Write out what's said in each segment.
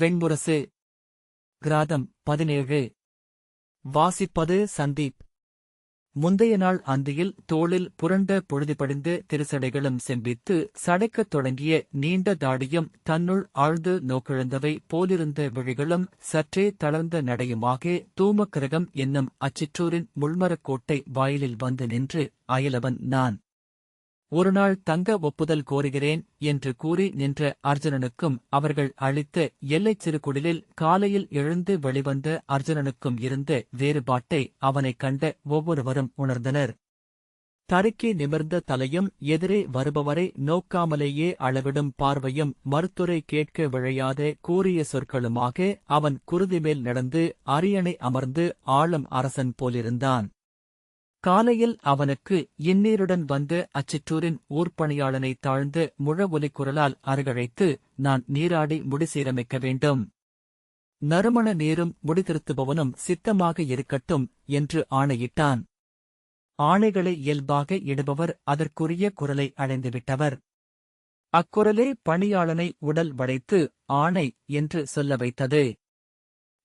வெண்முரசு. கிராதம் 17. வாசிப்பது சந்தீப். முந்தைய நாள் அந்தியில் தோளில் புரண்ட பொழுதுபடிந்து திருசடைகளும் செம்பித்து சடைக்கத் தொடங்கிய நீண்ட தாடியும் தன்னுள் ஆழ்ந்து நோக்கிழந்தவை போலிருந்த விழிகளும் சற்றே தளர்ந்த நடையுமாக தூமக்கிரகம் என்னும் அச்சிற்றூரின் முள்மரக்கோட்டை வாயிலில் வந்து நின்று, அயலவன் நான் ஒருநாள் தங்க ஒப்புதல் கோருகிறேன் என்று கூறி நின்ற அர்ஜுனனுக்கும் அவர்கள் அளித்த எல்லைச் சிறுகுடிலில் காலையில் எழுந்து வெளிவந்த அர்ஜுனனுக்கும் இருந்த வேறுபாட்டை அவனைக் கண்ட ஒவ்வொருவரும் உணர்ந்தனர். தருக்கி நிமிர்ந்த தலையும் எதிரே வருபவரை நோக்காமலேயே அளவிடும் பார்வையும் மறுத்துரை கேட்க விழையாத கூறிய சொற்களுமாக அவன் குருதிமேல் நடந்து அரியணை அமர்ந்து ஆளும் அரசன் போலிருந்தான். காலையில் அவனுக்கு இந்நீருடன் வந்த அச்சிற்றூரின் ஊர்ப்பணியாளனை தாழ்ந்த முழவொலிக் குரலால் அருகழைத்து, நான் நீராடி முடிசீரமைக்க வேண்டும். நறுமண நீரும் முடிதிருத்துபவனும் சித்தமாக இருக்கட்டும் என்று ஆணையிட்டான். ஆணைகளை இயல்பாக இடுபவர் அதற்குரிய குரலை அடைந்துவிட்டவர். அக்குரலே பணியாளனை உடல் வளைத்து ஆணை என்று சொல்ல வைத்தது.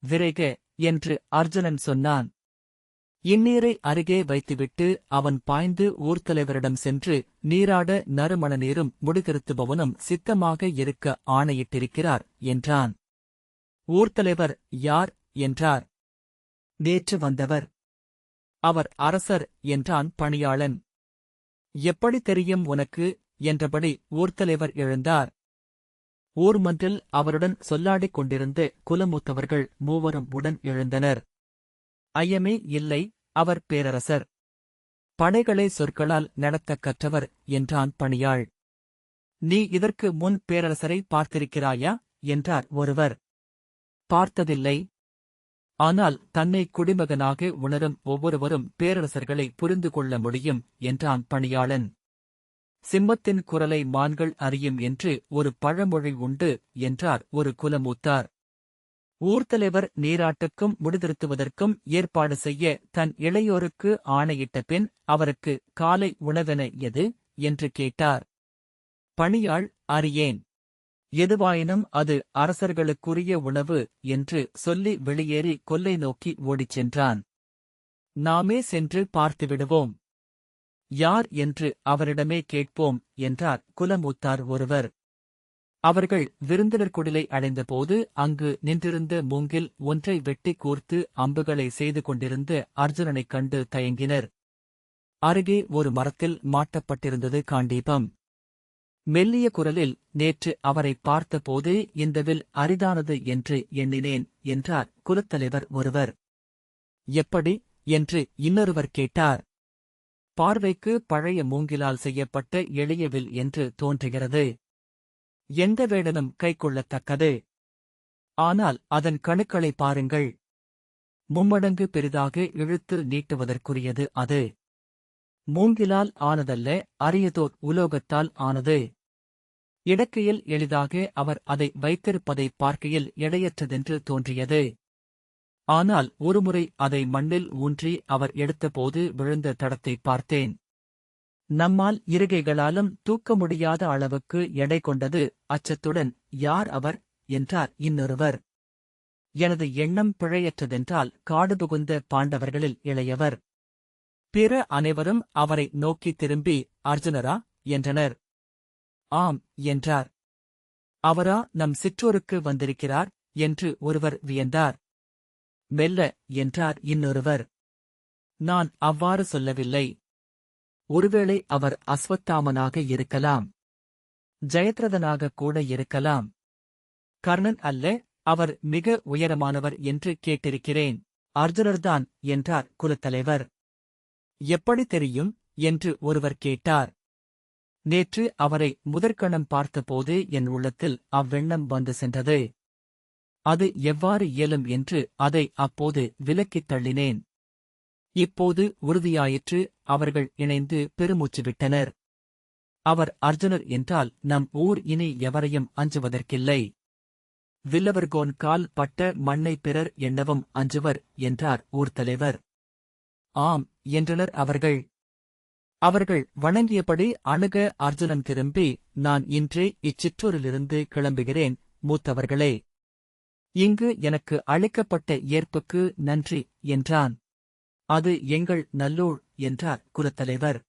விரைக என்று அர்ஜுனன் சொன்னான். இந்நீரை அருகே வைத்துவிட்டு அவன் பாய்ந்து ஊர்த்தலைவரிடம் சென்று, நீராட நறுமண நீரும் முடிதிருத்துபவனும் சித்தமாக இருக்க ஆணையிட்டிருக்கிறார் என்றான். ஊர்த்தலைவர் யார் என்றார். நேற்று வந்தவர். அவர் அரசர் என்றான் பணியாளன். எப்படி தெரியும் உனக்கு என்றபடி ஊர்த்தலைவர் எழுந்தார். ஊர்மன்றில் அவருடன் சொல்லாடிக் கொண்டிருந்த குலமூத்தவர்கள் மூவரும் உடன் எழுந்தனர். ஐயமே இல்லை, அவர் பேரரசர். படைகளை சொற்களால் நடத்தக் கற்றவர் என்றான் பணியாள். நீ இதற்கு முன் பேரரசரை பார்த்திருக்கிறாயா என்றார் ஒருவர். பார்த்ததில்லை. ஆனால் தன்னை குடிமகனாக உணரும் ஒவ்வொருவரும் பேரரசர்களை புரிந்து கொள்ள முடியும் என்றான் பணியாளன். சிம்மத்தின் குரலை மான்கள் அறியும் என்று ஒரு பழமொழி உண்டு என்றார் ஒரு குலமூத்தார். ஊர்த்தலைவர் நீராட்டுக்கும் முடிதிருத்துவதற்கும் ஏற்பாடு செய்ய தன் இளையோருக்கு ஆணையிட்ட பின் அவருக்கு காலை உணவென எது என்று கேட்டார். பணியாள் அறியேன். எதுவாயினும் அது அரசர்களுக்குரிய உணவு என்று சொல்லி வெளியேறி கொல்லை நோக்கி ஓடிச் சென்றான். நாமே சென்று பார்த்துவிடுவோம். யார் என்று அவரிடமே கேட்போம் என்றார் குலமூத்தார் ஒருவர். அவர்கள் விருந்தினர் குடிலை அடைந்தபோது அங்கு நின்றிருந்த மூங்கில் ஒன்றை வெட்டி கூர்த்து அம்புகளை செய்து கொண்டிருந்த அர்ஜுனனைக் கண்டு தயங்கினர். அருகே ஒரு மரத்தில் மாட்டப்பட்டிருந்தது காண்டீபம். மெல்லிய குரலில், நேற்று அவரை பார்த்தபோது இந்த வில் அரிதானது என்று எண்ணினேன் என்றார் குலத்தலைவர் ஒருவர். எப்படி என்று இன்னொருவர் கேட்டார். பார்வைக்கு பழைய மூங்கிலால் செய்யப்பட்ட எளிய வில் என்று தோன்றுகிறது. எந்த வேடனும் கைக்கொள்ளத்தக்கது. ஆனால் அதன் கணுக்களை பாருங்கள். மும்மடங்கு பெரிதாக இழுத்து நீட்டுவதற்குரியது அது. மூங்கிலால் ஆனதல்ல, அரியதோர் உலோகத்தால் ஆனது. இடக்கையில் எளிதாக அவர் அதை வைத்திருப்பதை பார்க்கையில் எடையற்றதென்று தோன்றியது. ஆனால் ஒருமுறை அதை மண்ணில் ஊன்றி அவர் எடுத்தபோது விழுந்த தடத்தை பார்த்தேன். நம்மால் இருகைகளாலும் தூக்க முடியாத அளவுக்கு எடை கொண்டது. அச்சத்துடன், யார் அவர் என்றார் இன்னொருவர். எனது எண்ணம் பிழையற்றதென்றால் காடு புகுந்த பாண்டவர்களில் இளையவர். பிற அனைவரும் அவரை நோக்கி திரும்பி, அர்ஜுனரா என்றனர். ஆம் என்றார். அவரா நம் சிற்றூருக்கு வந்திருக்கிறார் என்று ஒருவர் வியந்தார். மெல்ல என்றார் இன்னொருவர். நான் அவ்வாறு சொல்லவில்லை. ஒருவேளை அவர் அஸ்வத்தாமனாக இருக்கலாம். ஜெயத்ரதனாக கூட இருக்கலாம். கர்ணன் அல்ல, அவர் மிக உயரமானவர் என்று கேட்டிருக்கிறேன். அர்ஜுனர்தான் என்றார் குலத்தலைவர். எப்படி தெரியும் என்று ஒருவர் கேட்டார். நேற்று அவரை முதற்கணம் பார்த்தபோது என் உள்ளத்தில் அவ்வெண்ணம் வந்து சென்றது. அது எவ்வாறு இயலும் என்று அதை அப்போது விலக்கித் தள்ளினேன். இப்போது உறுதியாயிற்று. அவர்கள் இணைந்து பெருமூச்சு விட்டனர். அவர் அர்ஜுனர் என்றால் நம் ஊர் இனி எவரையும் அஞ்சுவதற்கில்லை. வில்லவர்கோன் கால் பட்ட மண்ணை பிறர் எண்ணவும் அஞ்சுவர் என்றார் ஊர்த்தலைவர். ஆம் என்றனர் அவர்கள். அவர்கள் வணங்கியபடி அணுக அர்ஜுனன் திரும்பி, நான் இன்றே இச்சிற்றூரிலிருந்து கிளம்புகிறேன் மூத்தவர்களே. இங்கு எனக்கு அளிக்கப்பட்ட ஏற்புக்கு நன்றி என்றான். அது எங்கள் நல்லூர் என்றார் குலத்தலைவர்.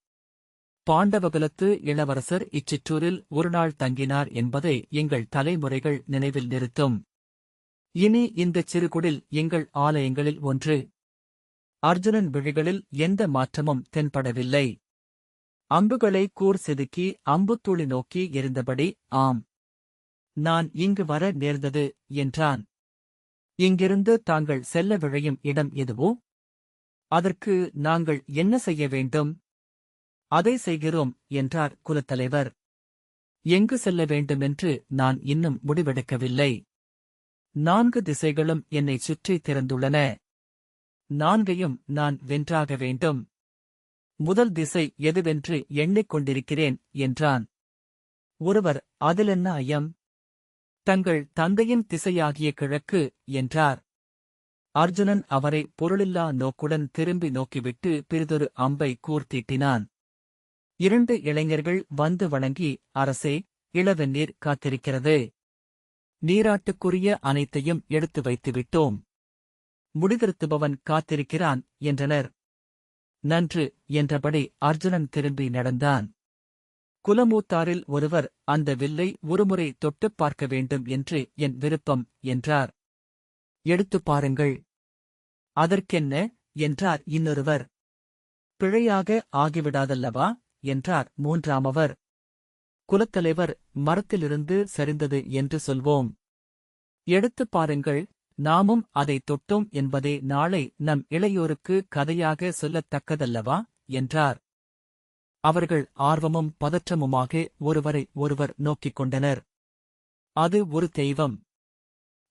பாண்டவகுலத்து இளவரசர் இச்சிற்றூரில் ஒருநாள் தங்கினார் என்பதை எங்கள் தலைமுறைகள் நினைவில் நிறுத்தும். இனி இந்தச் சிறுகுடில் எங்கள் ஆலயங்களில் ஒன்று. அர்ஜுனன் விழிகளில் எந்த மாற்றமும் தென்படவில்லை. அம்புகளை கூர் செதுக்கி அம்புத்துளி நோக்கி எரிந்தபடி ஆம், நான் இங்கு வர நேர்ந்தது என்றான். இங்கிருந்து தாங்கள் செல்ல விழையும் இடம் எதுவோ? அதற்கு நாங்கள் என்ன செய்ய வேண்டும்? அதை செய்கிறோம் என்றார் குலத்தலைவர். எங்கு செல்ல வேண்டுமென்று நான் இன்னும் முடிவெடுக்கவில்லை. 4 திசைகளும் என்னைச் சுற்றி திறந்துள்ளன. 4ஐயும் நான் வென்றாக வேண்டும். முதல் திசை எதுவென்று எண்ணிக்கொண்டிருக்கிறேன் என்றான். ஒருவர், அதிலென்ன ஐயம்? தங்கள் தந்தையின் திசையாகிய கிழக்கு என்றார். அர்ஜுனன் அவரை பொருளில்லா நோக்குடன் திரும்பி நோக்கிவிட்டு பிறிதொரு அம்பை கூர்த்தீட்டினான். 2 இளைஞர்கள் வந்து வணங்கி, அரசே, இளவெந்நீர் காத்திருக்கிறது. நீராட்டுக்குரிய அனைத்தையும் எடுத்து வைத்துவிட்டோம். முடிதிருத்துபவன் காத்திருக்கிறான் என்றனர். நன்று என்றபடி அர்ஜுனன் திரும்பி நடந்தான். குலமூத்தாரில் ஒருவர், அந்த வில்லை ஒருமுறை தொட்டுப் பார்க்க வேண்டும் என்று என் விருப்பம் என்றார். எடுத்துப் பாருங்கள். அதற்கென்ன என்றார் இன்னொருவர். பிழையாக ஆகிவிடாதல்லவா என்றார் 3ஆமவர். குலத்தலைவர், மரத்திலிருந்து சரிந்தது என்று சொல்வோம். எடுத்துப் பாருங்கள், நாமும் அதை தொட்டோம் என்பதே நாளை நம் இளையோருக்கு கதையாக சொல்லத்தக்கதல்லவா என்றார். அவர்கள் ஆர்வமும் பதற்றமுமாக ஒருவரை ஒருவர் நோக்கிக் கொண்டனர். அது ஒரு தெய்வம்.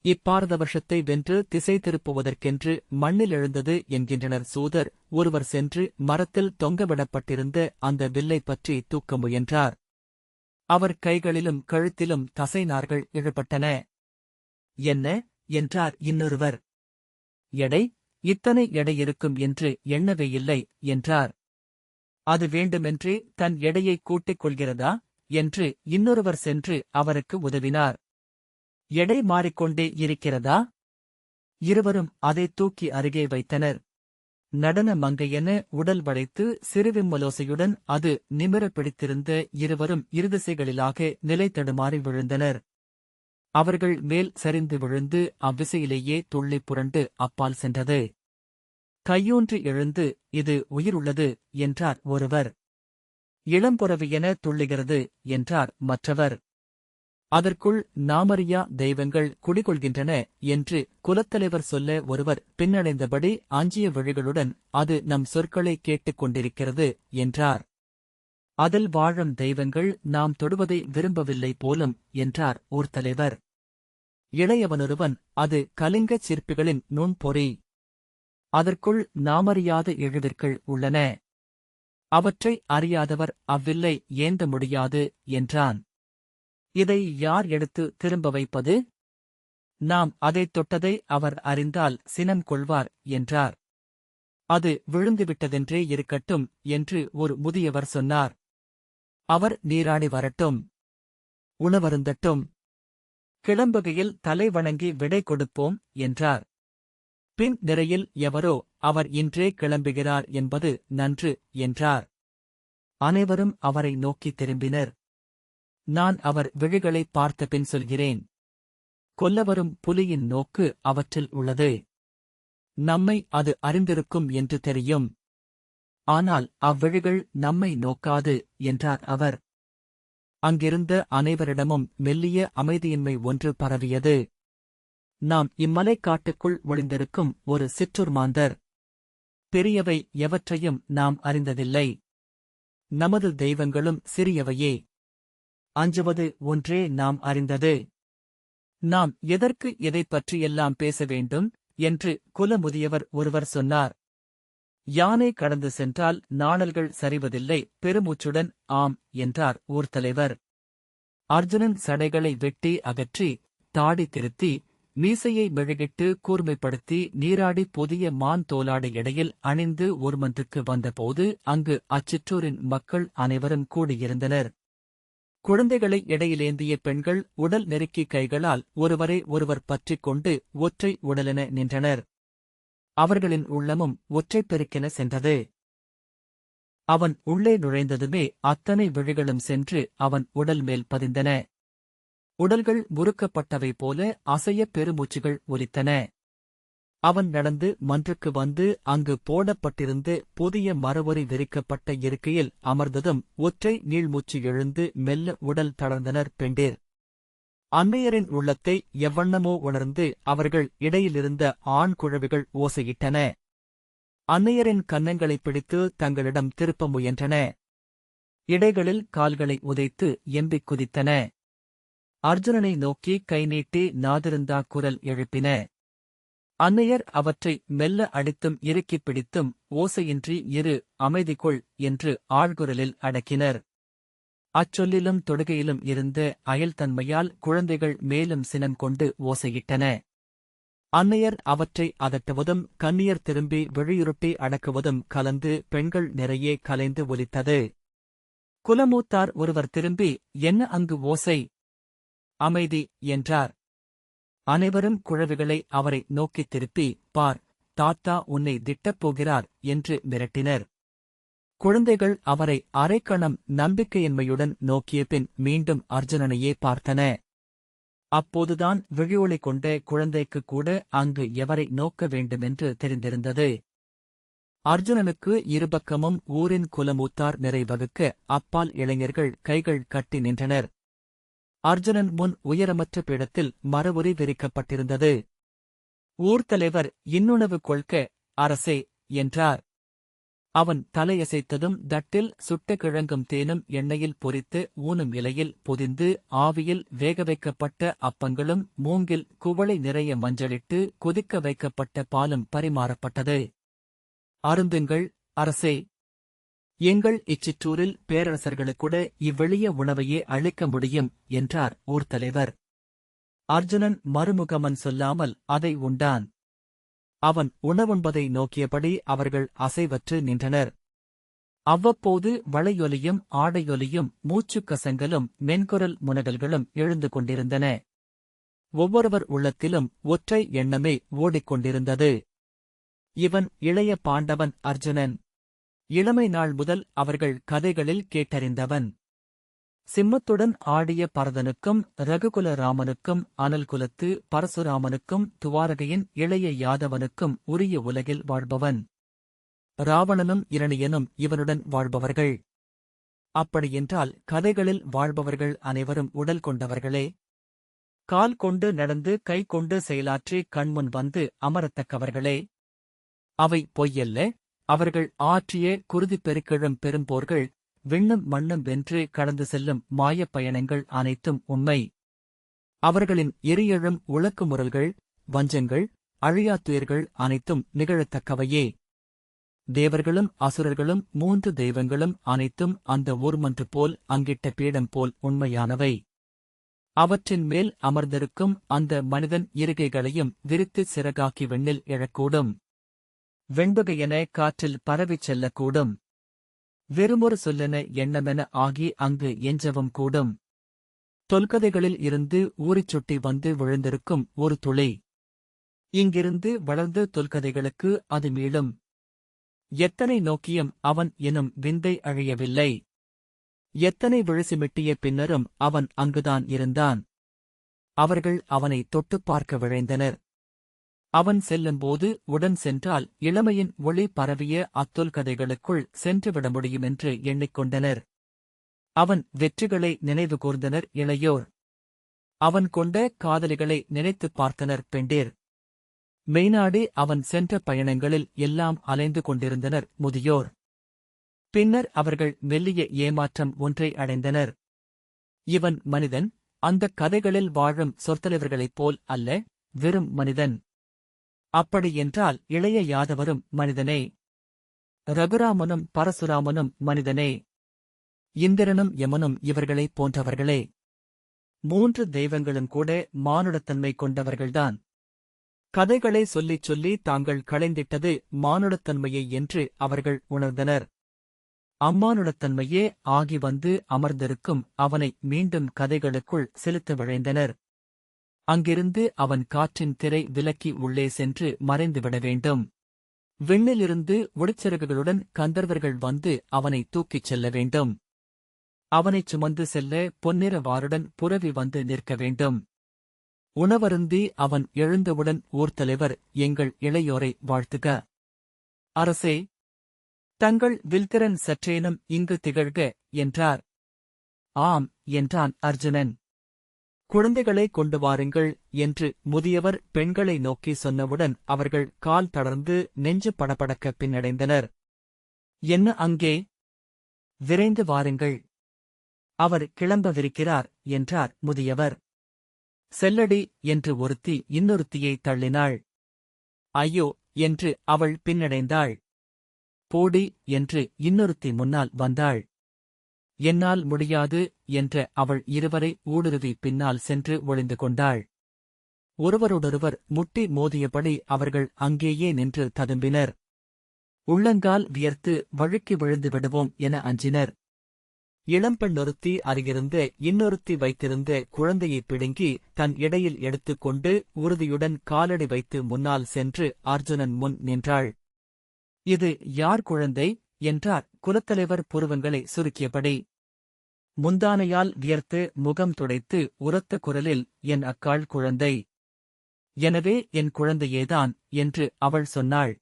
இப்பாரதவர்ஷத்தை வென்று திசை திருப்புவதற்கென்று மண்ணில் எழுந்தது என்கின்றனர் சூதர். ஒருவர் சென்று மரத்தில் தொங்கவிடப்பட்டிருந்த அந்த வில்லைப் பற்றி தூக்க முயன்றார். அவர் கைகளிலும் கழுத்திலும் தசைநார்கள் இழுபட்டன. என்ன என்றார் இன்னொருவர். எடை, இத்தனை எடை இருக்கும் என்று எண்ணவே இல்லை என்றார். அது வேண்டுமென்றே தன் எடையை கூட்டிக் கொள்கிறதா என்று இன்னொருவர் சென்று அவருக்கு உதவினார். எடை மாறிக்கொண்டே இருக்கிறதா? இருவரும் அதை தூக்கி அருகே வைத்தனர். நடன மங்கையென உடல் வளைத்து சிறுவிம்மலோசையுடன் அது நிமிர பிடித்திருந்த இருவரும் இருதிசைகளிலாக நிலை தடுமாறி விழுந்தனர். அவர்கள் மேல் சரிந்து விழுந்து அவ்விசையிலேயே துள்ளிப் புரண்டு அப்பால் சென்றது. கையூன்றி எழுந்து, இது உயிருள்ளது என்றார் ஒருவர். இளம்புறவியென துள்ளுகிறது என்றார் மற்றவர். அதற்குள் நாமறியா தெய்வங்கள் குடிகொள்கின்றன என்று குலத்தலைவர் சொல்ல ஒருவர் பின்னடைந்தபடி அஞ்சிய விழிகளுடன் அது நம் சொற்களை கேட்டுக் கொண்டிருக்கிறது என்றார். அதில் வாழும் தெய்வங்கள் நாம் தொடுவதை விரும்பவில்லை போலும் என்றார் ஓர் தலைவர். இளையவனொருவன், அது கலிங்கச் சிற்பிகளின் நுண்பொறி. அதற்குள் நாமறியாத எழுவிற்கள் உள்ளன. அவற்றை அறியாதவர் அவ்வில்லை ஏந்த முடியாது என்றான். இதை யார் எடுத்து திரும்ப வைப்பது? நாம் அதைத் தொட்டதை அவர் அறிந்தால் சினம் கொள்வார் என்றார். அது விழுந்துவிட்டதென்றே இருக்கட்டும் என்று ஒரு முதியவர் சொன்னார். அவர் நீராடி வரட்டும், உணவருந்தட்டும், கிளம்புகையில் தலை வணங்கி விடை கொடுப்போம் என்றார். பின் நிறையில் எவரோ, அவர் இன்றே கிளம்புகிறார் என்பது நன்று என்றார். அனைவரும் அவரை நோக்கித் திரும்பினர். நான் அவர் விழிகளைப் பார்த்த பின் சொல்கிறேன். கொல்லவரும் புலியின் நோக்கு அவற்றில் உள்ளது. நம்மை அது அறிந்திருக்கும் என்று தெரியும். ஆனால் அவ்விழிகள் நம்மை நோக்காது என்றார் அவர். அங்கிருந்த அனைவரிடமும் மெல்லிய அமைதியின்மை ஒன்று பரவியது. நாம் இம்மலைக்காட்டுக்குள் ஒளிந்திருக்கும் ஒரு சிற்றூர் மாந்தர். பெரியவை எவற்றையும் நாம் அறிந்ததில்லை. நமது தெய்வங்களும் சிறியவையே. அஞ்சுவது ஒன்றே நாம் அறிந்தது. நாம் எதற்கு எதைப் பற்றியெல்லாம் பேச வேண்டும் என்று குலமுதியவர் ஒருவர் சொன்னார். யானை கடந்து சென்றால் நாணல்கள் சரிவதில்லை பெருமூச்சுடன் ஆம் என்றார் ஊர் தலைவர். அர்ஜுனன் சடைகளை வெட்டி அகற்றி, தாடி திருத்தி, மீசையை மெழுகிட்டு கூர்மைப்படுத்தி நீராடி புதிய மான் தோலாடை இடையில் அணிந்து ஊர்மன்றுக்கு வந்தபோது அங்கு அச்சிற்றூரின் மக்கள் அனைவரும் கூடியிருந்தனர். குழந்தைகளை இடையிலேந்திய பெண்கள் உடல் நெருக்கி கைகளால் ஒருவரை ஒருவர் பற்றிக் கொண்டு ஒற்றை உடலென நின்றனர். அவர்களின் உள்ளமும் ஒற்றைப் பெருக்கென சென்றது. அவன் உள்ளே நுழைந்ததுமே அத்தனை விழிகளும் சென்று அவன் உடல் மேல் பதிந்தன. உடல்கள் முறுக்கப்பட்டவை போல அசையப் பெருமூச்சுகள் ஒலித்தன. அவன் நடந்து மன்றுக்கு வந்து அங்கு போடப்பட்டிருந்து புதிய மரவொரி விரிக்கப்பட்ட இருக்கையில் அமர்ந்ததும் ஒற்றை நீள்மூச்சு எழுந்து மெல்ல உடல் தளர்ந்தனர் பெண்டிர். அன்னையரின் உள்ளத்தை எவ்வண்ணமோ உணர்ந்து அவர்கள் இடையிலிருந்த ஆண் குழவிகள் ஓசையிட்டன. அன்னையரின் கன்னங்களைப் பிடித்து தங்களிடம் திருப்ப முயன்றன. இடைகளில் கால்களை உதைத்து எம்பிக் குதித்தன. அர்ஜுனனை நோக்கி கை நீட்டி நாதிருந்தா குரல் எழுப்பின. அன்னையர் அவற்றை மெல்ல அடித்தும் இறுக்கிப் பிடித்தும் ஓசையின்றி இரு அமைதி கொள் என்று ஆழ்குரலில் அடக்கினர். அச்சொல்லிலும் தொடுகையிலும் இருந்த அயல்தன்மையால் குழந்தைகள் மேலும் சினம் கொண்டு ஓசையிட்டன. அன்னையர் அவற்றை அதட்டுவதும் கன்னியர் திரும்பி விழியுருட்டி அடக்குவதும் கலந்து பெண்கள் நிறைய கலைந்து ஒலித்தது. குலமூத்தார் ஒருவர் திரும்பி, என்ன அங்கு ஓசை? அமைதி என்றார். அனைவரும் குழவிகளை அவரை நோக்கித் திருப்பி, பார், தாத்தா உன்னை திட்டப் போகிறார் என்று மிரட்டினர். குழந்தைகள் அவரை அரைக்கணம் நம்பிக்கையின்மையுடன் நோக்கியபின் மீண்டும் அர்ஜுனனையே பார்த்தன. அப்போதுதான் விழியொளி கொண்ட குழந்தைக்குக் கூட அங்கு எவரை நோக்க வேண்டுமென்று தெரிந்திருந்தது. அர்ஜுனனுக்கு இருபக்கமும் ஊரின் குலமூத்தார் நிறைவகுக்க அப்பால் இளைஞர்கள் கைகள் கட்டி நின்றனர். அர்ஜுனன் முன் உயரமற்ற பீடத்தில் மரவுரி விரிக்கப்பட்டிருந்தது. ஊர்த்தலைவர் இன்னுணவு கொள்க அரசே என்றார். அவன் தலையசைத்ததும் தட்டில் சுட்ட கிழங்கும் தேனும் எண்ணெயில் பொரித்து ஊனும் இலையில் பொதிந்து ஆவியில் வேகவைக்கப்பட்ட அப்பங்களும் மூங்கில் குவளை நிறைய மஞ்சளிட்டு கொதிக்க வைக்கப்பட்ட பாலும் பரிமாறப்பட்டது. அருந்துங்கள் அரசே. எங்கள் இச்சிற்றூரில் பேரரசர்களுக்கூட இவ்வெளிய உணவையே அளிக்க முடியும் என்றார் ஊர்த்தலைவர். அர்ஜுனன் மறுமுகமன் சொல்லாமல் அதை உண்டான். அவன் உணவுண்பதை நோக்கியபடி அவர்கள் அசைவற்று நின்றனர். அவ்வப்போது வளையொலியும் ஆடையொலியும் மூச்சுக் கசங்கலும் மென்குரல் முனகல்களும் எழுந்து கொண்டிருந்தன. ஒவ்வொருவர் உள்ளத்திலும் ஒற்றை எண்ணமே ஓடிக்கொண்டிருந்தது. இவன் இளைய பாண்டவன் அர்ஜுனன். இளமை நாள் முதல் அவர்கள் கதைகளில் கேட்டறிந்தவன். சிம்மத்துடன் ஆடிய பரதனுக்கும் ரகுகுல ராமனுக்கும் அனல்குலத்து பரசுராமனுக்கும் துவாரகையின் இளைய யாதவனுக்கும் உரிய உலகில் வாழ்பவன். ராவணனும் இரணியனும் இவனுடன் வாழ்பவர்கள். அப்படியென்றால் கதைகளில் வாழ்பவர்கள் அனைவரும் உடல் கொண்டவர்களே. கால் கொண்டு நடந்து கை கொண்டு செயலாற்றி கண்முன் வந்து அமரத்தக்கவர்களே. அவை பொய்யல்ல. அவர்கள் ஆற்றிய குருதிப் பெருக்கெழும் பெரும்போர்கள், விண்ணும் மண்ணும் வென்று கடந்து செல்லும் மாயப் பயணங்கள் அனைத்தும் உண்மை. அவர்களின் எரியெழும் உழக்குமுறல்கள், வஞ்சங்கள், அழியாத்துயர்கள் அனைத்தும் நிகழத்தக்கவையே. தேவர்களும் அசுரர்களும் 3 தெய்வங்களும் அனைத்தும் அந்த ஊர்மன்று போல் அங்கிட்ட பீடம் போல் உண்மையானவை. அவற்றின் மேல் அமர்ந்திருக்கும் அந்த மனிதன் இருகைகளையும் விரித்து சிறகாக்கி விண்ணில் எழக்கூடும். வெண்பகையென காற்றில் பரவிச் செல்லக்கூடும். வெறுமொரு சொல்லென எண்ணமென ஆகி அங்கு எஞ்சவும் கூடும். தொல்கதைகளில் இருந்து ஊறிச் சுட்டி வந்து விழுந்திருக்கும் ஒரு துளி. இங்கிருந்து வளர்ந்து தொல்கதைகளுக்கு அது மீளும். எத்தனை நோக்கியும் அவன் எனும் விந்தை அழியவில்லை. எத்தனை விழிசிமிட்டிய பின்னரும் அவன் அங்குதான் இருந்தான். அவர்கள் அவனை தொட்டுப் பார்க்க விழைந்தனர். அவன் செல்லும்போது உடன் சென்றால் இளமையின் ஒளி பரவிய அத்தொல்கதைகளுக்குள் சென்றுவிட முடியுமென்று எண்ணிக்கொண்டனர். அவன் வெற்றிகளை நினைவு கூர்ந்தனர் இளையோர். அவன் கொண்ட காதலிகளை நினைத்துப் பார்த்தனர் பெண்டிர். மெய்நாடி அவன் சென்ற பயணங்களில் எல்லாம் அலைந்து கொண்டிருந்தனர் முதியோர். பின்னர் அவர்கள் மெல்லிய ஏமாற்றம் ஒன்றை அடைந்தனர். இவன் மனிதன், அந்தக் கதைகளில் வாழும் சொற்தலைவர்களைப் போல் அல்ல, வெறும் மனிதன். அப்படியென்றால் இளைய யாதவரும் மனிதனே. ரகுராமனும் பரசுராமனும் மனிதனே. இந்திரனும் யமனும் இவர்களைப் போன்றவர்களே. 3 தெய்வங்களும் கூட மானுடத்தன்மை கொண்டவர்கள்தான். கதைகளை சொல்லிச் சொல்லி தாங்கள் களைந்திட்டது மானுடத்தன்மையை என்று அவர்கள் உணர்ந்தனர். அம்மானுடத்தன்மையே ஆகி வந்து அமர்ந்திருக்கும் அவனை மீண்டும் கதைகளுக்குள் செலுத்த விழைந்தனர். அங்கிருந்து அவன் காற்றின் திரை விலக்கி உள்ளே சென்று மறைந்துவிட வேண்டும். விண்ணிலிருந்து ஒளிச்சிறகுகளுடன் கந்தர்வர்கள் வந்து அவனை தூக்கிச் செல்ல வேண்டும். அவனைச் சுமந்து செல்ல பொன்னிற வாருடன் புரவி வந்து நிற்க வேண்டும். உணவருந்தி அவன் எழுந்தவுடன் ஊர்த்தலைவர், எங்கள் இளையோரை வாழ்த்துக. அரசே, தங்கள் வில்திறன் சற்றேனும் இங்கு திகழ்க என்றார். ஆம் என்றான் அர்ஜுனன். குழந்தைகளை கொண்டு வாருங்கள் என்று முதியவர் பெண்களை நோக்கி சொன்னவுடன் அவர்கள் கால் தளர்ந்து நெஞ்சு படபடக்க பின்னடைந்தனர். என்ன அங்கே? விரைந்து வாருங்கள். அவர் கிளம்பவிருக்கிறார் என்றார் முதியவர். செல்லடி என்று ஒருத்தி இன்னொருத்தியை தள்ளினாள். ஐயோ என்று அவள் பின்னடைந்தாள். போடி என்று இன்னொருத்தி முன்னால் வந்தாள். என்னால் முடியாது என்ற அவள் இருவரை ஊடுருவி பின்னால் சென்று ஒளிந்து கொண்டாள். ஒருவரோடொருவர் முட்டி மோதியபடி அவர்கள் அங்கேயே நின்று ததும்பினர். உள்ளங்கால் வியர்த்து வழுக்கி விழுந்து விடுவோம் என அஞ்சினர். இளம்பெண்ணொருத்தி அருகிருந்த இன்னொருத்தி வைத்திருந்த குழந்தையைப் பிடுங்கி தன் இடையில் எடுத்துக்கொண்டு உறுதியுடன் காலடி வைத்து முன்னால் சென்று அர்ஜுனன் முன் நின்றாள். இது யார் குழந்தை என்றார் குலத்தலைவர் புருவங்களை சுருக்கியபடி. முந்தானையால் வியர்த்து முகம் துடைத்து உரத்த குரலில், என் அக்காள் குழந்தை. எனவே என் குழந்தையேதான் என்று அவள் சொன்னாள்.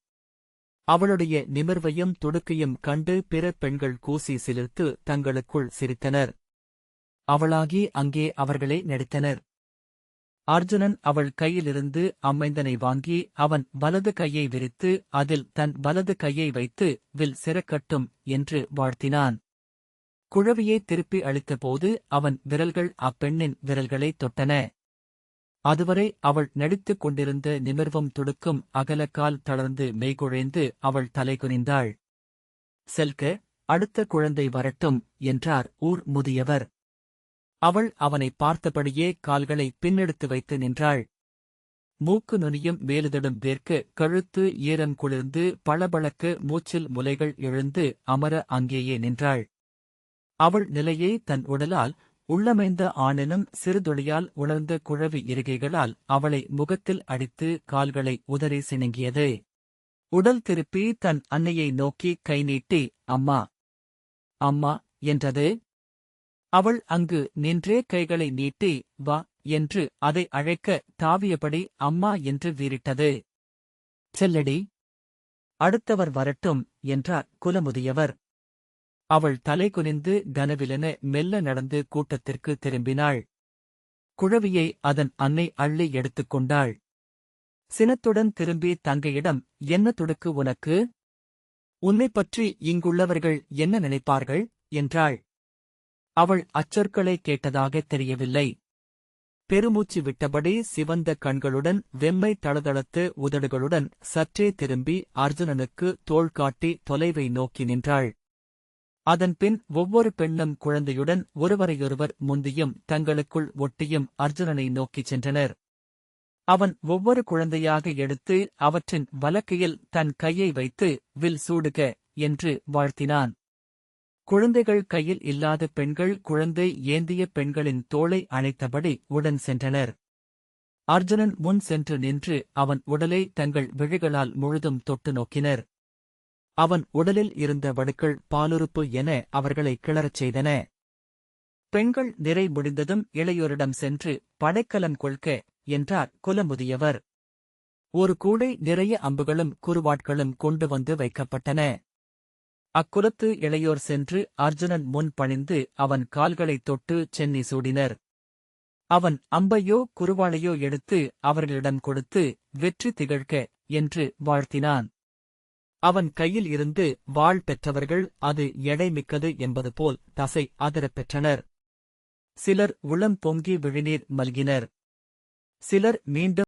அவளுடைய நிமிர்வையும் துடுக்கையும் கண்டு பிற பெண்கள் கூசி சிலிர்த்து தங்களுக்குள் சிரித்தனர். அவளாகி அங்கே அவர்களே நடித்தனர். அர்ஜுனன் அவள் கையிலிருந்து அம்மைந்தனை வாங்கி அவன் வலது கையை விரித்து அதில் தன் வலது கையை வைத்து வில் சிறக்கட்டும் என்று வாழ்த்தினான். குழவியை திருப்பி அளித்தபோது அவன் விரல்கள் அப்பெண்ணின் விரல்களைத் தொட்டன. அதுவரை அவள் நடித்துக் கொண்டிருந்த நிமிர்வும் துடுக்கும் அகலக்கால் தளர்ந்து மெய்குழைந்து அவள் தலைகுனிந்தாள். செல்க, அடுத்த குழந்தை வரட்டும் என்றார் ஊர் முதியவர். அவள் அவனை பார்த்தபடியே கால்களை பின்னெடுத்து வைத்து நின்றாள். மூக்கு நுனியும் மேலுதடும் வேர்க்க கழுத்து ஈரம் குளிர்ந்து பளபளக்க மூச்சில் முலைகள் எழுந்து அமர அங்கேயே நின்றாள். அவள் நிலையை தன் உடலால் உள்ளமைந்த ஆணினும் சிறுதுளியால் உணர்ந்த குழவி இருகைகளால் அவளை முகத்தில் அடித்து கால்களை உதறி சிணுங்கியது. உடல் திருப்பி தன் அன்னையை நோக்கி கை நீட்டி, அம்மா, அம்மா என்றது. அவள் அங்கு நின்றே கைகளை நீட்டி, வா என்று அதை அழைக்க தாவியபடி அம்மா என்று வீறிட்டது. செல்லடி, அடுத்தவர் வரட்டும் என்றார் குலமுதியவர். அவள் தலை குனிந்து கனவிலென மெல்ல நடந்து கூட்டத்திற்கு திரும்பினாள். குழவியை அதன் அன்னை அள்ளி எடுத்துக்கொண்டாள். சினத்துடன் திரும்பி தங்கையிடம், என்ன துடுக்கு உனக்கு? உன்னைப் பற்றி இங்குள்ளவர்கள் என்ன நினைப்பார்கள் என்றாள். அவள் அச்சொற்களை கேட்டதாகத் தெரியவில்லை. பெருமூச்சு விட்டபடி சிவந்த கண்களுடன் வெம்மை தளதளத்து உதடுகளுடன் சற்றே திரும்பி அர்ஜுனனுக்கு தோள் காட்டி தொலைவை நோக்கி நின்றாள். அதன்பின் ஒவ்வொரு பெண்ணும் குழந்தையுடன் ஒருவரையொருவர் முந்தியும் தங்களுக்குள் ஒட்டியும் அர்ஜுனனை நோக்கிச் சென்றனர். அவன் ஒவ்வொரு குழந்தையாக எடுத்து அவற்றின் வலக்கையில் தன் கையை வைத்து வில் சூடுக என்று வாழ்த்தினான். குழந்தைகள் கையில் இல்லாத பெண்கள் குழந்தை ஏந்திய பெண்களின் தோளை அணைத்தபடி உடன் சென்றனர். அர்ஜுனன் முன் சென்று நின்று அவன் உடலை தங்கள் விழிகளால் முழுதும் தொட்டு நோக்கினர். அவன் உடலில் இருந்த வடுக்கள் பாலுறுப்பு என அவர்களை கிளறச் செய்தன. பெண்கள் நிறை முடிந்ததும் இளையோரிடம் சென்று படைக்கலம் கொள்க என்றார் குலமுதியவர். ஒரு கூடை நிறைய அம்புகளும் குறுவாட்களும் கொண்டு வந்து வைக்கப்பட்டன. அக்குலத்து இளையோர் சென்று அர்ஜுனன் முன் பணிந்து அவன் கால்களைத் தொட்டு சென்னி சூடினர். அவன் அம்பையோ குறுவாளையோ எடுத்து அவர்களிடம் கொடுத்து வெற்றி திகழ்க என்று வாழ்த்தினான். அவன் கையில் இருந்து வாள் பெற்றவர்கள் அது எடை மிக்கது என்பது போல் தசை அதிரப் பெற்றனர். சிலர் உளம் பொங்கி விழிநீர் மல்கினர். சிலர் மீண்டும்